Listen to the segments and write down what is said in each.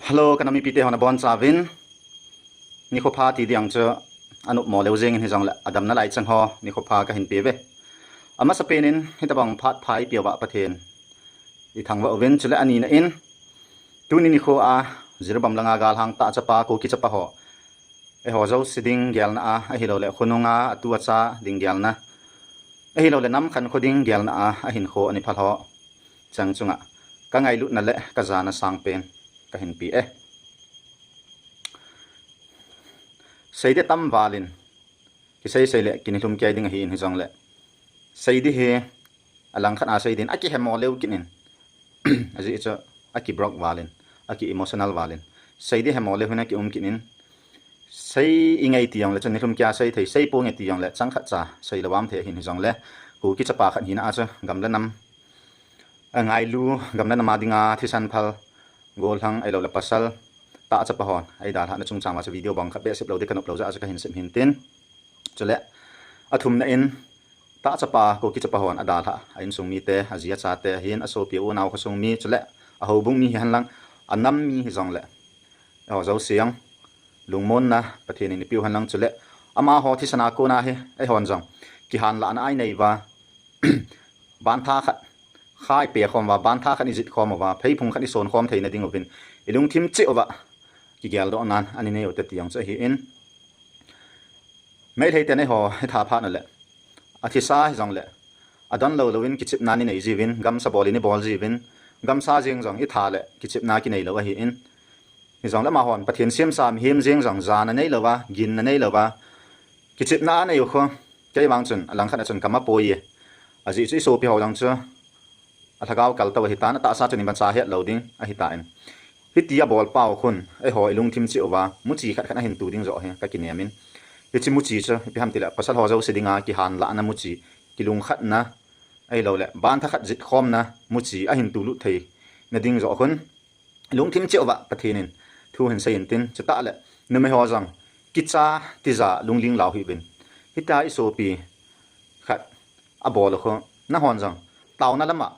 Hello, kanami pite hona bon savin. Ni ko pha ti diang cho anu mo leu jeng hi jong la adam na lai chang ho ni ko pha ka hin pe ve. Ama sa penin hitabang phat phai piawa pathen. I thangwa oven chule ani na in. Tu ni ko a Jiribam langa gal hang Tahchapaho ko Tahchapaho. E ho zo siding gyal na a hi lo le khununga atu acha ding gyal na. E hi lo le nam khan khoding gyal na a hin kho ani phal ho. Chang chunga ka ngai lut na le ka zana sang pen ka hin pi e. Say de tam valin ki say le kinilum kay ding hi in hi jong le say di he alang khan a say din aki hemo leu kinin aji icha aki brok valin aki emotional valin say di hemo le huna ki kinin say ingai ti yong le chanilum kya say po ngai ti yong le chang khat cha say lawam the hin hi jong le ku ki chapa khan hin a cha gam le nam ngai lu gam le nama dinga thisan phal gol hang ai lo la pasal Tahchapaho ai dal ha na chung chang ma video bang khat be sip lo de kan upload za ka hin sim hin tin chule athum na in Tahchapaho ko Tahchapaho an adal ha ain sung mi te azia cha te hin aso pi u naw ko sung mi chule a ho bung mi han lang anam mi hi jong le ho zo siang lungmon na pathen ni piu han lang chule ama ho thi sana ko na he ai hon jong ki han la na ai nei wa ban tha khat khai pe khom wa ban tha khat ni jit khom wa phei phung khat ni son khom theina ding ovin ilung thim chi owa ki gyal do nan ani nei ote tiang cha hi in mai thei te nei ho tha pha na le athi sa hi jong le adon lo lovin ki chip na ni nei jiwin gam sa bol ni bol jiwin gam sa jeng jong i tha le ki chip na ki nei lo hi in hi jong la ma hon pathian siam sam him jeng jong za na nei lo wa gin na nei lo wa ki chip na nei kho kai wang chun alang khan chun kama poi aji chi so pi ho jang cha athagaw kal taw hi ta na ta sa chuni ban sa he loading a hi ta in hitia bol pau khun ai hoi lung thim chi owa muchi khat khana hin tu ding zo he ka ki nemin hi chi muchi cha pi ham tila pasal ho zo sidinga ki han la na muchi ki lung khat na ai lo le ban tha khat jit khom na muchi a hin tu lu thei na ding zo khun lung thim chi owa pathinin thu hin sai tin chata le na me ho jang ki cha ti za lung ling law hi bin hita i so pi khat a bol kho na hon jang taw na lama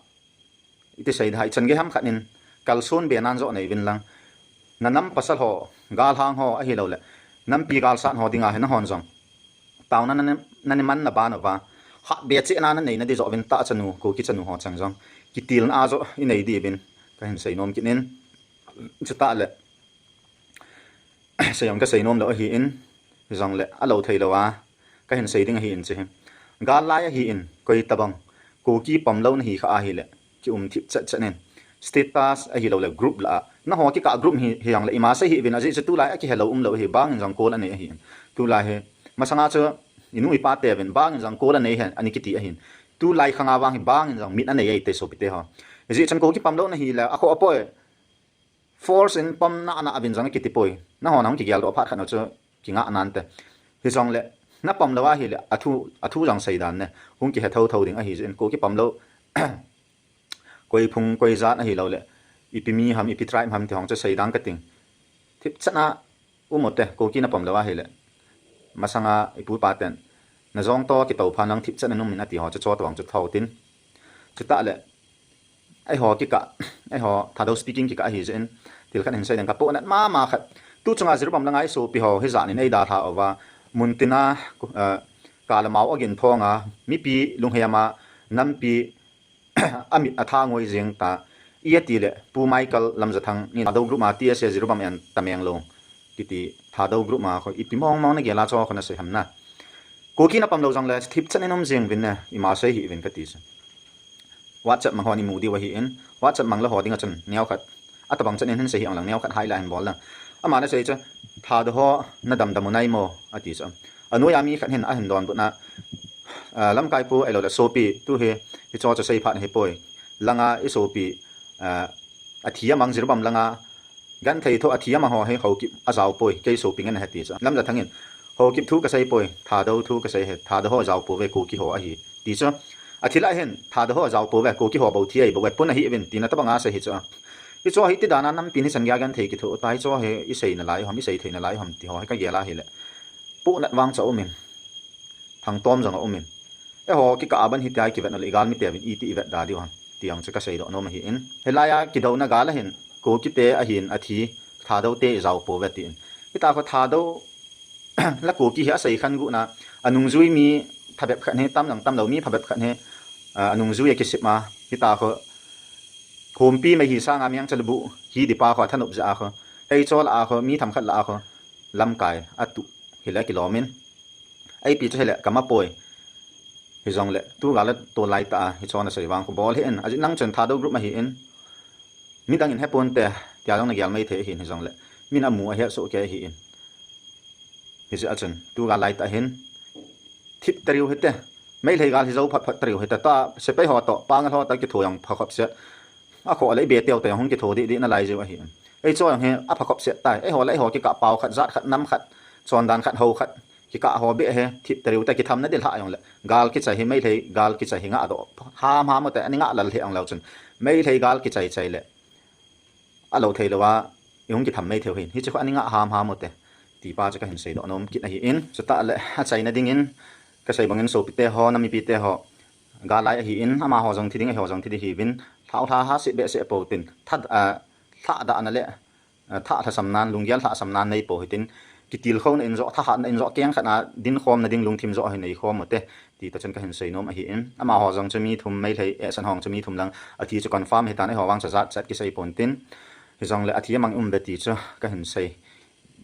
ite sai dai chan ge ham khanin kalson be nan zo nei vin lang nanam pasal ho gal hang ho a hi lo le nam pi gal san ho dinga he na hon jong taw na nan man na ba na wa ha be che na na nei na di zo vin ta chanu ko ki chanu ho chang jong ki til na zo i nei di vin ka hin sei nom kinin chata le sayam ka sei nom lo hi in jong le a lo thei lo wa ka hin sei ding hi in che gal la ya hi in koi tabang ko ki pam lo na hi kha a hi le ki thip cha nen status a hi lo le group la na ho ki ka group hi yang le ima se hi vin aji tu lai ki hello lo hi bang jang ko la nei hi tu lai he masanga chu inu i pa te ven bang jang ko la nei he ani ki ti a hin tu lai khanga wang hi bang jang mit an nei te so pite ha ji chan ko ki pam lo na hi la a kho apoy force in pam na ana avin jang ki ti poi na ho nang ki gyal do phat khan chu ki nga anan te hi jong le na pam lo wa hi le athu jang sai dan ne hung ki he tho tho ding a hi jin ko ki pam lo koi phung koi zat a hi lo le ipimi ham ipi tribe ham thong cha sei dang ka ting thip chana umote ko ki na pam lawa hi le masanga ipu paten na zong to ki to phanang thip chana num min ati ho cha cho tawang chu thau tin chuta le ai ho ki ka ai ho thado speaking ki ka hi zen til khan hin sai dang ka po na ma khat tu chunga Jiribam langai so pi ho hi za ni nei da tha owa muntina kala mau again thonga mi pi lunghayama nam pi amit atha ngoi jeng ta iati le pu michael lamza thang ni thado group ma ts Jiribam an tameng lo kiti thado group ma kho ipimong mong na gela cho khona se hamna ko ki na pam lo jang le thip chanenom jeng vin na ima se hi vin kati sa whatsapp mang honi mudi wa hi in whatsapp mang la hoding a chan niaw khat atabang chanen hin se hi ang lang niaw khat hai la han bol la ama na se cha thado ho na dam damunai mo ati sa anu ya mi khat hin a hin don bu na lam kai pu elo la sopi tu he hi cho cha sei phat he poi langa i sopi athia mang Jiribam langa gan thei tho athia ma ho he ho ki azaw poi ke sopi ngan hati cha lam la thangin ho ki thu ka sei poi tha do thu ka sei he tha do ho zaw pu ve ko ki ho a hi ti cha athila hen tha do ho zaw pu ve ko ki ho bo thi ai bo ve pun a hi evin ti na ta banga se hi cha i cho hi ti dana nam pin hi san ya gan thei ki tho tai cho he i sei na lai hom i sei thei na lai hom ti ho he ka gela hi le pu na wang cha omin thang tom jang omin e ho ki ka ban hi tai ki vet na legal mi te vin iti vet da di han tiang cha ka sei do no ma hi in helaya ki do na gala hin ko ki te a hin a thi thà đâu tê giàu po về tiền cái ta có thà đâu là cố kỳ hả xây khăn gụ na anung zui mi thà bẹp khăn he tam đầu mi thà bẹp khăn he anung zui cái ship mà cái ta có hôm pi mấy hi sang am yang chalbu hi di pa ko than up za ko ei chol a ko mi tham khat la ko lam kai atu hila kilomin ei pi che le kama poi hi jong le tu ga la to lai ta hi chona sei wang ko bol hi en ajin nang chen tha do group ma hi en mi dang in hepon te tia dong na gyal mai the hi jong le min amu a he so ke hi en hi se achen tu ga lai ta hen thip teriu hete mai lei gal hi zo phat phat teriu hete ta se pe ho to pa ngal ho ta ki thoyang phakop se a kho lấy bê tiêu hong cái thổ đi nó lại rồi hiện ấy cho rằng he a phật cọp sẽ tại ấy họ lấy họ cái cạ bao khát giát khát nắm khát tròn đàn khát hầu khát cái cạ họ bê he thịt tàu tại cái thăm nó đi lại ông lại gal cái chạy he mấy thấy gal cái chạy he ngã độ ham ham một tại anh ngã là hiện ông lâu chân mấy thấy gal cái chạy chạy lệ a lâu thấy là wa yung cái thăm mấy theo hiện hít cho anh ngã ham ham một tại tí ba cho cái hình xây độ nôm kỹ này hiện cho ta lệ a chạy nó đi in cái xây bằng in số pite ho nami pite ho gal lại hiện ama ho dòng thì đi ho dòng thì đi hiện tháo tha ha sẽ bệ sẽ bổ tin thắt thạ đã nè lệ thạ sầm nan lùng gial thạ sầm nan này bổ tin cái tiêu không nên rõ thạ hạn nên rõ keng khát na din khom na din lùng thìm rõ hình này khom một tê thì ta chân cái hình xây nôm hiện ama họ dòng cho mi thùng mấy thấy sân hong cho mi thùng lăng thì cho confirm hiện tại họ vang sa zat cái xây bổn tin thì dòng lệ thì mang beti cho cái hình xây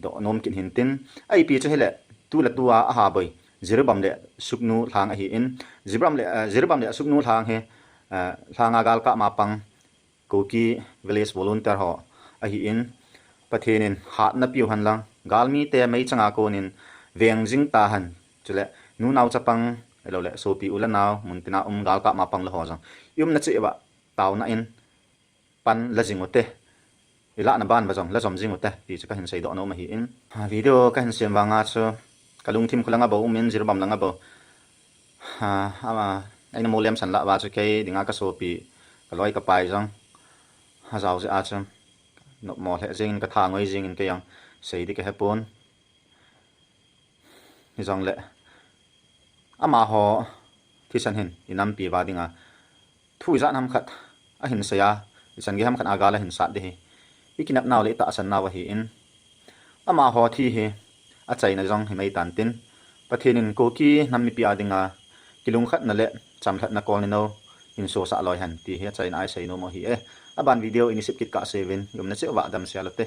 độ nôm kiện hình tin ai pi cho hay lệ tu là tu ha bơi Jiribam lệ suknu thang hiện Jiribam lệ suknu thang he thang agal ka mapang koki village volunteer ho a hi in pathenin hat na piu han lang galmi te mai changa ko nin veng jing ta han chule nu naw chapang lo le so pi ula naw muntina gal ka mapang lo ho jang na che ba taw na in pan la jing ote ila na ban ba jong la jom jing ote ti cha ka hin sei do no ma hi in video ka hin sem wanga cho kalung thim khulanga bo men Jiribam langa bo ama anh mua lem sẵn lạ vào cho cái đỉnh ác số bị cái loại cái bài rằng hà giàu sẽ ăn xong nộp mỏ hệ riêng cái thang ngồi riêng cái yang xây đi cái hẹp bốn thì rằng lệ mà họ thì sẵn hình thì năm bị vào đỉnh à thu ra năm khát à hình xây à thì sẵn cái năm khát aga là hình sát đi cái nắp nào lấy tạ sẵn nào vậy in mà họ thì à chạy này rằng thì mấy tàn tin và thì nên cố ki năm bị à đỉnh à cái lung khát nè lệ chăm thật na call nino in so sa loy han ti he chai nai sei no mo hi e aban video ini sip kit ka 7 yum na che wa dam sia lote